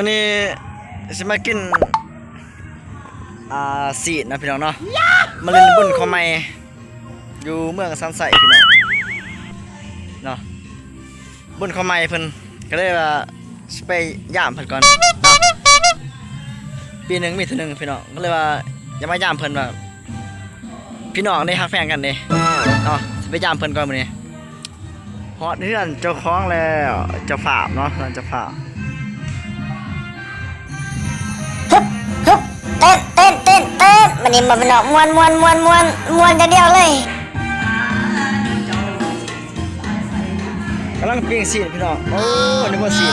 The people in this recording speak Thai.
มันนี่จะมากินสีดนะพี่น้องเนาะมาเล่นบุญเขาใหม่อยู่เมืองซันไซพี่น้องเนาะบุญเขาใหม่เพิ่นก็เลยว่าไปย่ามเพิ่นก่อนเนาะปีหนึ่งมีเท่านึงพี่น้องก็เลยว่าอย่ามาย่ามเพิ่นว่าพี่น้องได้ฮักแฟนกันเด้เนาะไปย่ามเพิ่นก่อนมื้อนี้ฮอดเฮือนเจ้าของแล้วเจ้าภาพเนาะเจ้าภาพเต้นมันนี่มาเป็นดอกมวนกันเดียวเลยกำลังปิ้งสีดพี่น้องโอ้นึกว่าสีด